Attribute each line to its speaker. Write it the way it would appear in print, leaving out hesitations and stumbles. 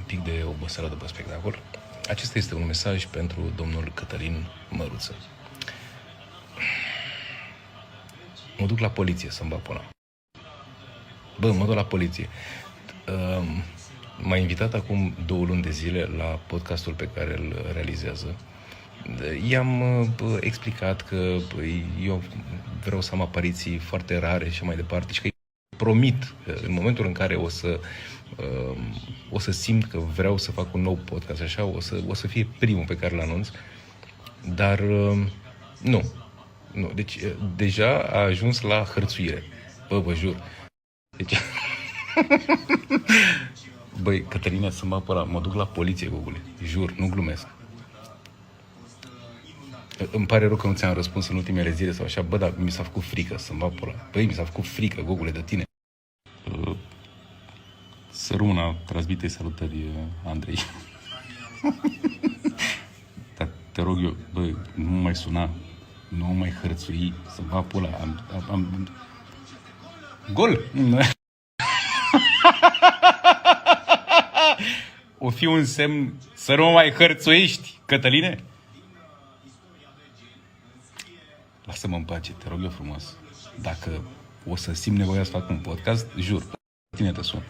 Speaker 1: pic de oboseală după spectacol. Acesta este un mesaj pentru domnul Cătălin Măruță. Mă duc la poliție să-mi bag pula. Mă duc la poliție. M-a invitat acum 2 luni de zile la podcastul pe care îl realizează. I-am explicat că eu vreau să am apariții foarte rare și mai departe și că promit că în momentul în care o să simt că vreau să fac un nou podcast, așa, o să fie primul pe care îl anunț, dar nu. Deci deja a ajuns la hărțuire. Vă jur. Deci... Băi, Cătălina, să mă duc la poliție, Gogule. Jur, nu glumesc. Îmi pare rău că nu ți-am răspuns în ultimele zile sau așa, dar mi s-a făcut frică să-mi bag pula. Băi, mi s-a făcut frică, Gogule, de tine. Săruna, transmite salutări, Andrei. Dar te rog eu, băi, nu mai suna, nu mai hărțui, să-mi bag pula. Am... Gol! O fi un semn să nu mai hărțuiești, Cătăline? Lasă-mă în pace, te rog eu frumos. Dacă o să simt nevoia să fac un podcast, jur, tine te sun.